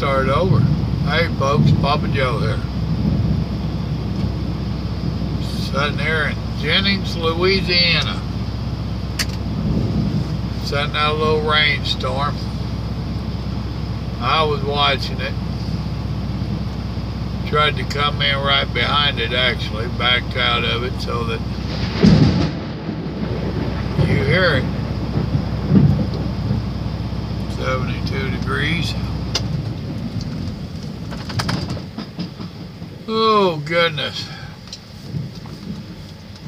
start over. Hey folks, Papa Joe here. Sitting here in Jennings, Louisiana. Sitting out a little rainstorm. I was watching it. Tried to come in right behind it actually, backed out of it so that you hear it. 72 degrees. Oh goodness.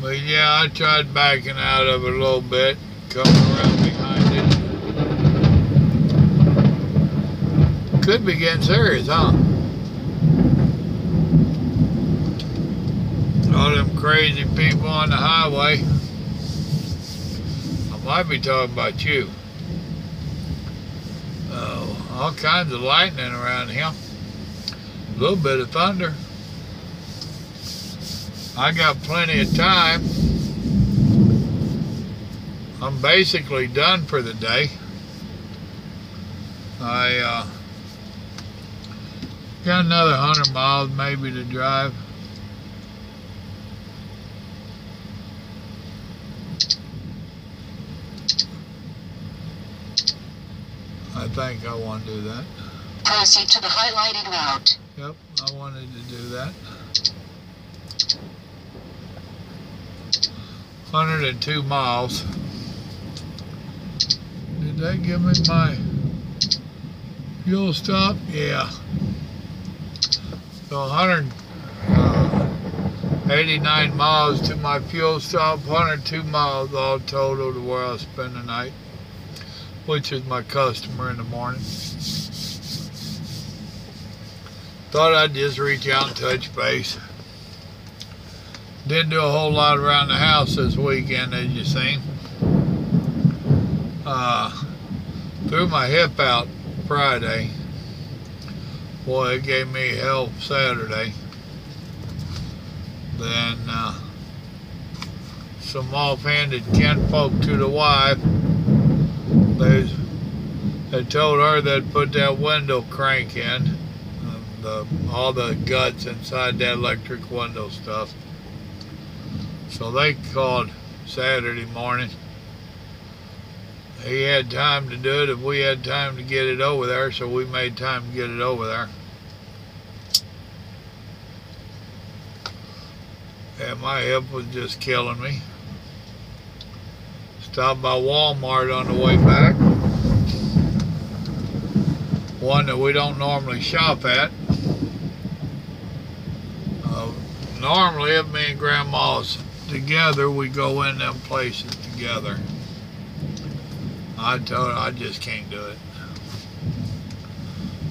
But yeah, I tried backing out of it a little bit, coming around behind it. Could be getting serious, huh? All them crazy people on the highway. I might be talking about you. All kinds of lightning around here. A little bit of thunder. I got plenty of time. I'm basically done for the day. I got another 100 miles maybe to drive. I think I want to do that. Proceed to the highlighted route. Yep, I wanted to do that. 102 miles. Did that give me my fuel stop? Yeah. So 189 miles to my fuel stop, 102 miles all total to where I'll spend the night, which is my customer in the morning. Thought I'd just reach out and touch base. Didn't do a whole lot around the house this weekend, as you seen. Threw my hip out Friday. Boy, it gave me hell Saturday. Then some offhanded kinfolk to the wife. They told her they'd put that window crank in, all the guts inside that electric window stuff. So they called Saturday morning. He had time to do it if we had time to get it over there, so we made time to get it over there. And my hip was just killing me. Stopped by Walmart on the way back. One that we don't normally shop at. Normally, if me and Grandma's together, we go in them places together. I told her I just can't do it.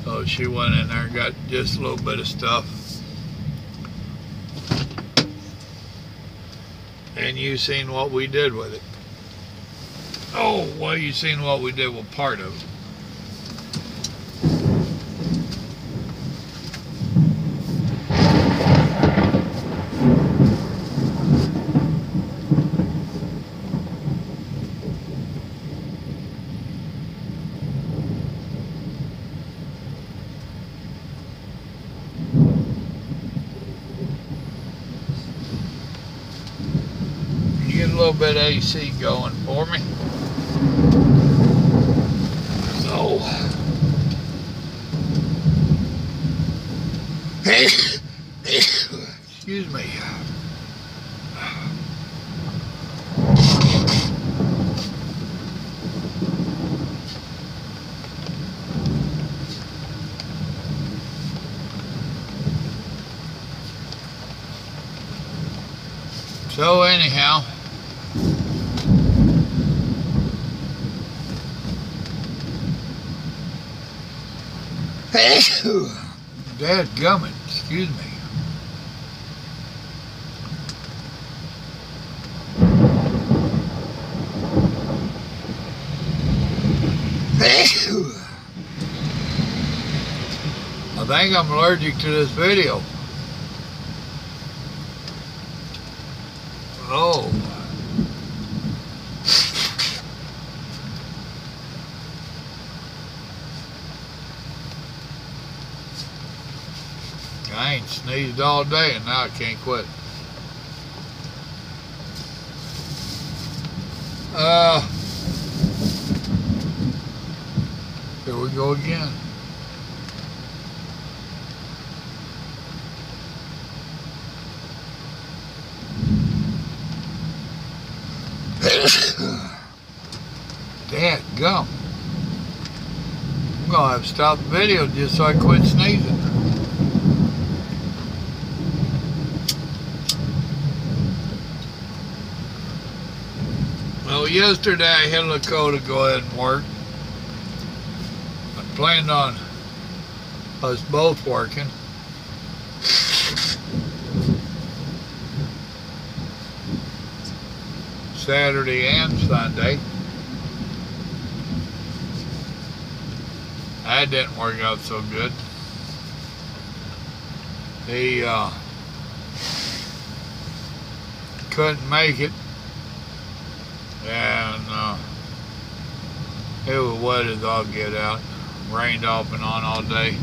So she went in there and got just a little bit of stuff. And you seen what we did with it. Oh, well, you seen what we did with part of it. Get a little bit of AC going for me. So, excuse me. So anyhow, dadgummit, excuse me. I think I'm allergic to this video. Oh. sneezed all day and now I can't quit. Here we go again. Dadgum. I'm gonna have to stop the video just so I quit sneezing. Well, yesterday I had Lakota go ahead and work. I planned on us both working. Saturday and Sunday. That didn't work out so good. He couldn't make it, and it was wet as all get out. Rained off and on all day,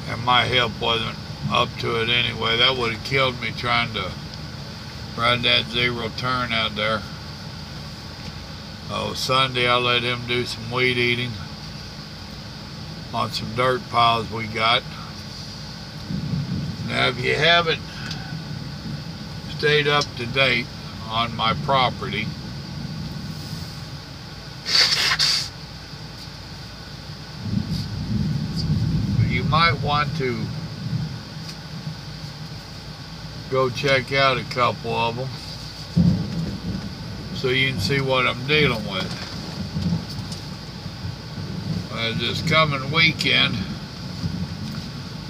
and my hip wasn't up to it anyway. That would have killed me trying to ride that zero turn out there. Oh, Sunday I let him do some weed eating on some dirt piles we got. Now, if you haven't stayed up to date on my property, you might want to go check out a couple of them so you can see what I'm dealing with. This coming weekend,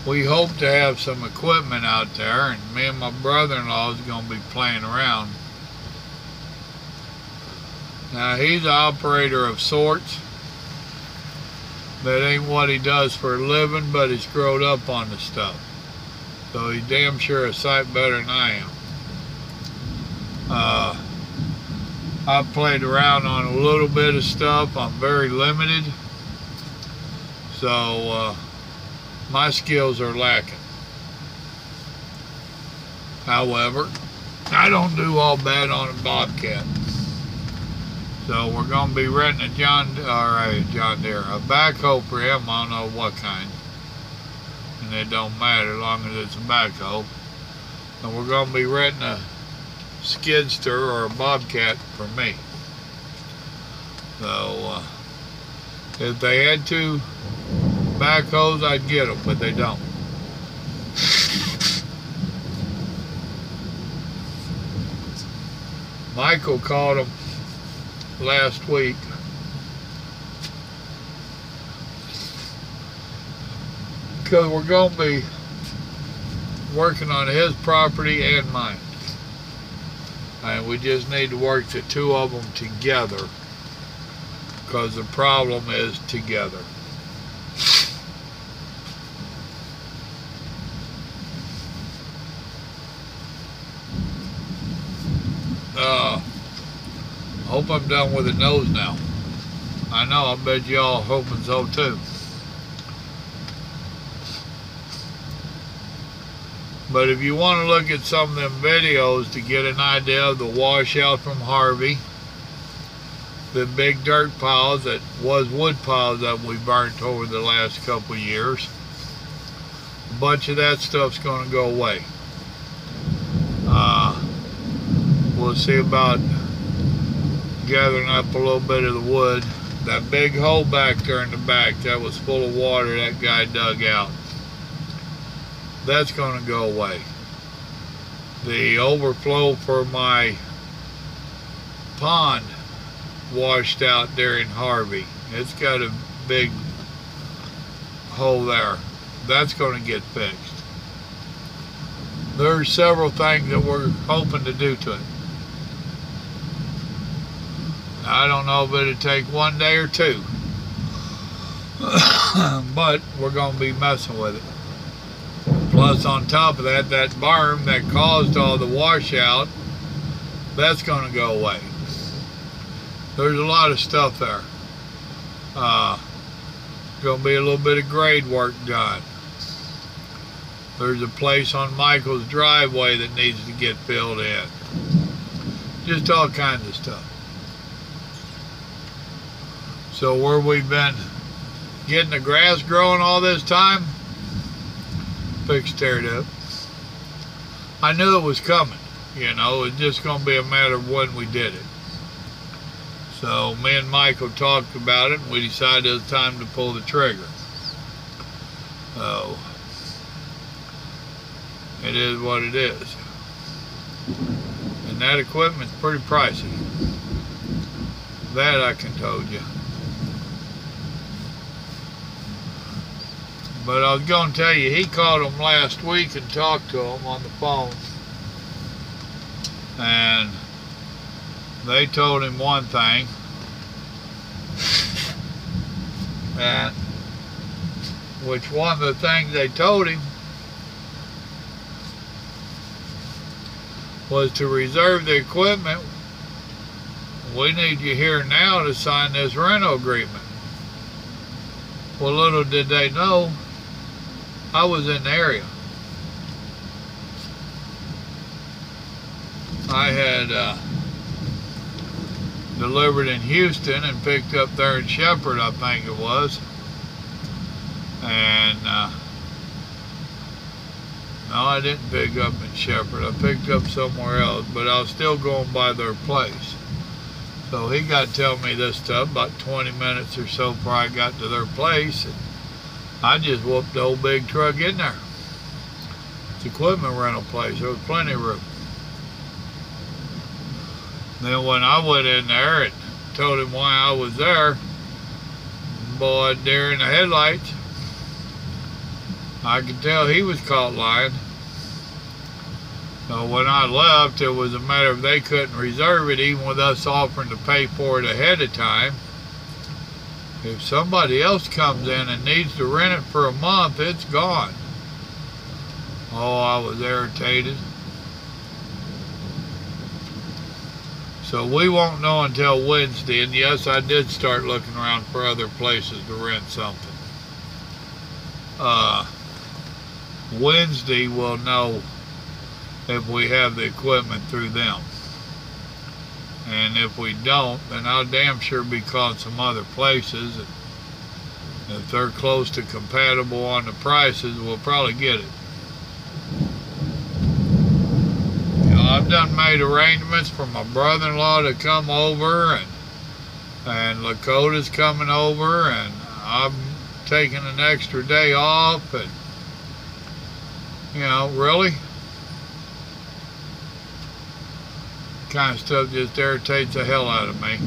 we hope to have some equipment out there, and me and my brother-in-law is going to be playing around. Now, he's an operator of sorts. That ain't what he does for a living, but he's growed up on the stuff. So he's damn sure a sight better than I am. I've played around on a little bit of stuff. I'm very limited. So my skills are lacking. However, I don't do all bad on a Bobcat. So we're going to be renting a John Deere, a backhoe for him. I don't know what kind. And it don't matter as long as it's a backhoe. And we're going to be renting a skidster or a Bobcat for me. So if they had two backhoes, I'd get them, but they don't. Michael caught them last week. Because we're going to be working on his property and mine. And we just need to work the two of them together, because the problem is together. I hope I'm done with the nose now. I know, I bet y'all hoping so too. But if you want to look at some of them videos to get an idea of the washout from Harvey, the big dirt piles that was wood piles that we burnt over the last couple of years, a bunch of that stuff's going to go away. We'll see about gathering up a little bit of the wood. That big hole back there in the back that was full of water that guy dug out, that's going to go away. The overflow for my pond washed out during Harvey. It's got a big hole there. That's going to get fixed. There's several things that we're hoping to do to it. I don't know if it'll take one day or two, but we're going to be messing with it. Plus, on top of that, that berm that caused all the washout, that's going to go away. There's a lot of stuff there. Going to be a little bit of grade work done. There's a place on Michael's driveway that needs to get filled in. Just all kinds of stuff. So where we've been getting the grass growing all this time, fixed tear it up. I knew it was coming, you know, it's just going to be a matter of when we did it. So me and Michael talked about it and we decided it was time to pull the trigger. So it is what it is. And that equipment's pretty pricey. That I can tell you. But I was going to tell you, he called him last week and talked to him on the phone. And they told him one thing. And which one of the things they told him was to reserve the equipment. We need you here now to sign this rental agreement. Well, little did they know, I was in the area. I had delivered in Houston and picked up there in Shepherd, I think it was. And no, I didn't pick up in Shepherd. I picked up somewhere else, but I was still going by their place. So he got to tell me this stuff about 20 minutes or so before I got to their place. And I just whooped the whole big truck in there. It's an equipment rental place. There was plenty of room. Then when I went in there and told him why I was there, boy, deer in the headlights. I could tell he was caught lying. So when I left, it was a matter of they couldn't reserve it, even with us offering to pay for it ahead of time. If somebody else comes in and needs to rent it for a month, it's gone. Oh, I was irritated. So we won't know until Wednesday, and yes, I did start looking around for other places to rent something. Wednesday we'll know if we have the equipment through them. And if we don't, then I'll damn sure be calling some other places. And if they're close to compatible on the prices, we'll probably get it. You know, I've done made arrangements for my brother-in-law to come over, and Lakota's coming over, and I'm taking an extra day off, and you know, really? Kind of stuff just irritates the hell out of me.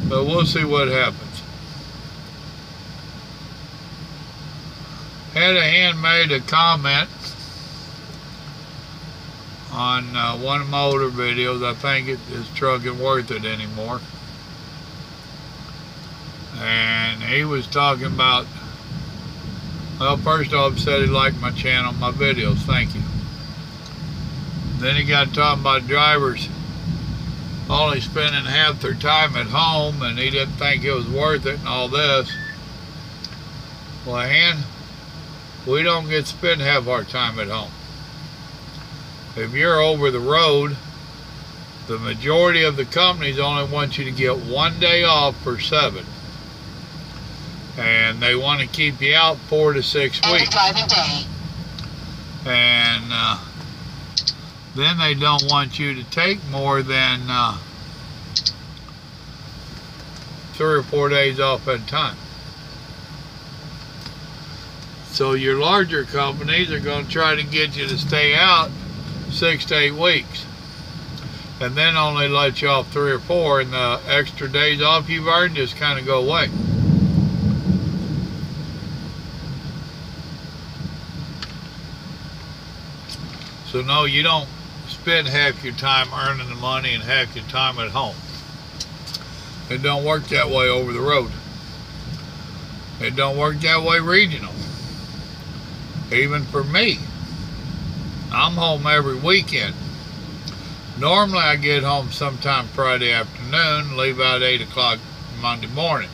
But we'll see what happens. Had a hand made a comment on one of my older videos. I think his truck isn't worth it anymore. And he was talking about, well, first off, said he liked my channel, my videos, thank you. Then he got talking about drivers only spending half their time at home, and he didn't think it was worth it and all this. Well, Han, we don't get to spend half our time at home. If you're over the road, the majority of the companies only want you to get 1 day off per 7. And they want to keep you out 4 to 6 weeks. Driving day. And then they don't want you to take more than 3 or 4 days off at a time. So your larger companies are going to try to get you to stay out 6 to 8 weeks. And then only let you off 3 or 4, and the extra days off you've earned just kind of go away. So no, you don't spend half your time earning the money and half your time at home. It don't work that way over the road. It don't work that way regional. Even for me, I'm home every weekend. Normally I get home sometime Friday afternoon, leave out 8 o'clock Monday morning.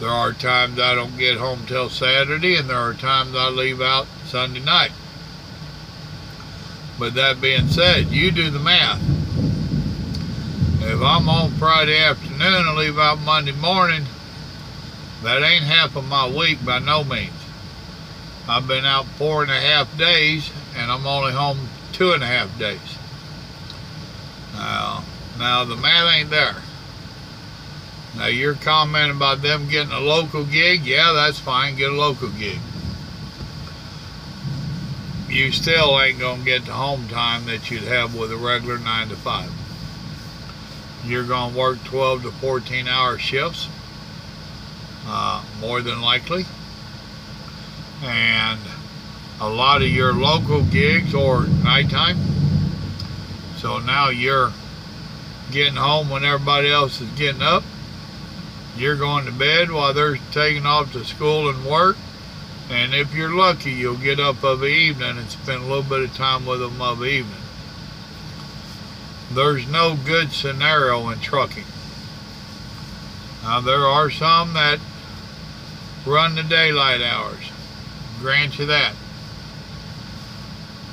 There are times I don't get home till Saturday, and there are times I leave out Sunday night. But that being said, you do the math. If I'm home Friday afternoon and leave out Monday morning, that ain't half of my week by no means. I've been out 4.5 days, and I'm only home 2.5 days. Now the math ain't there. Now you're commenting about them getting a local gig. Yeah, that's fine. Get a local gig. You still ain't going to get the home time that you'd have with a regular 9 to 5. You're going to work 12 to 14 hour shifts, more than likely. And a lot of your local gigs are nighttime. So now you're getting home when everybody else is getting up. You're going to bed while they're taking off to school and work. And if you're lucky, you'll get up of the evening and spend a little bit of time with them of the evening. There's no good scenario in trucking. Now, there are some that run the daylight hours. Grant you that.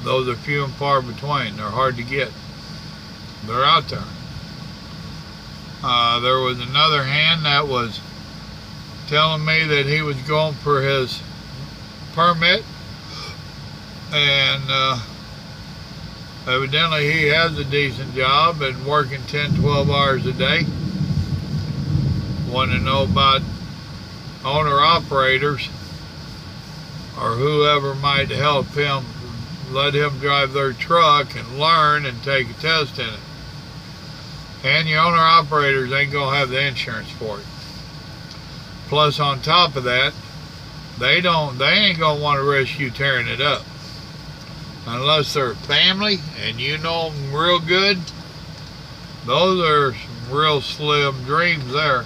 Those are few and far between. They're hard to get. They're out there. There was another hand that was telling me that he was going for his permit, and evidently he has a decent job and working 10-12 hours a day. Want to know about owner-operators or whoever might help him, let him drive their truck and learn and take a test in it. And your owner-operators ain't going to have the insurance for it. Plus, on top of that, they ain't going to want to risk you tearing it up. Unless they're family and you know them real good. Those are some real slim dreams there.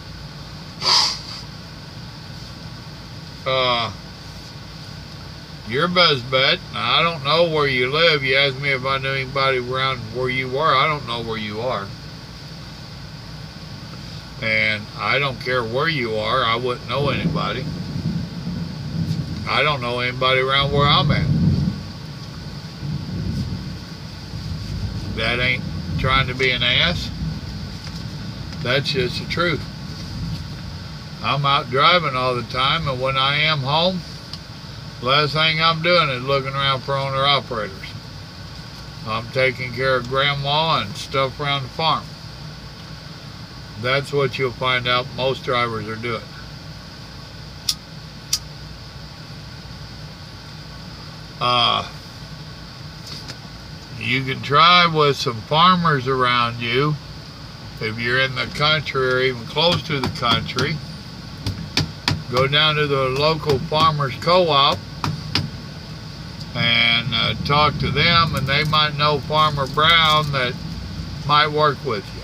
Your best bet, I don't know where you live. You asked me if I knew anybody around where you were. I don't know where you are. And I don't care where you are. I wouldn't know anybody. I don't know anybody around where I'm at. That ain't trying to be an ass. That's just the truth. I'm out driving all the time, and when I am home, the last thing I'm doing is looking around for owner-operators. I'm taking care of grandma and stuff around the farm. That's what you'll find out most drivers are doing. You can try with some farmers around you if you're in the country or even close to the country. Go down to the local farmers co-op and talk to them, and they might know Farmer Brown that might work with you.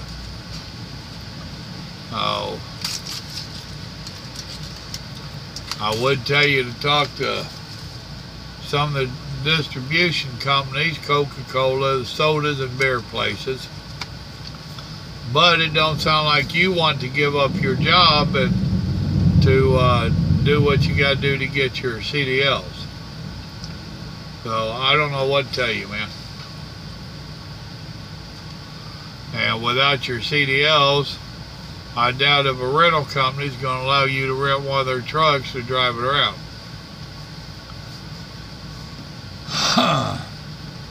I would tell you to talk to some of the distribution companies, Coca-Cola, the sodas and beer places. But it don't sound like you want to give up your job and to do what you got to do to get your CDLs. So I don't know what to tell you, man. And without your CDLs, I doubt if a rental company is going to allow you to rent one of their trucks to drive it around.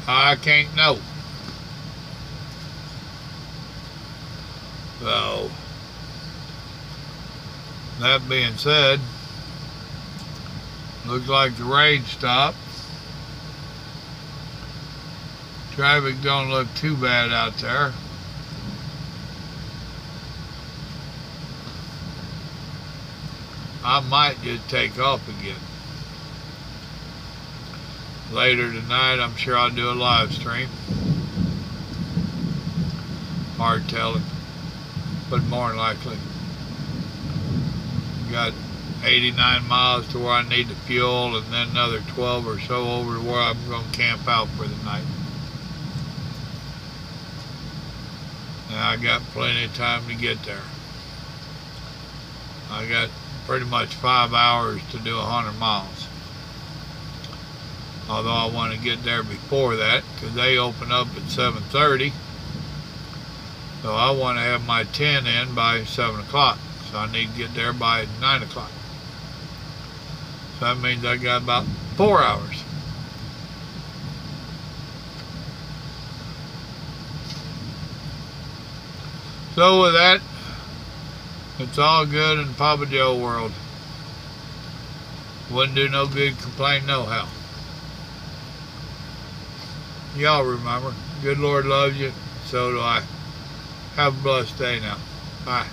I can't know. So, that being said, looks like the rain stopped. Traffic don't look too bad out there. I might just take off again. Later tonight, I'm sure I'll do a live stream. Hard telling, but more than likely. Got 89 miles to where I need to fuel, and then another 12 or so over to where I'm going to camp out for the night. And I got plenty of time to get there. I got pretty much 5 hours to do 100 miles. Although I want to get there before that because they open up at 7:30. So I want to have my 10 in by 7 o'clock. So I need to get there by 9 o'clock. So that means I got about 4 hours. So with that, it's all good in Papa Joe world. Wouldn't do no good complain no how. Y'all remember, good Lord loves you, so do I. Have a blessed day now. Bye.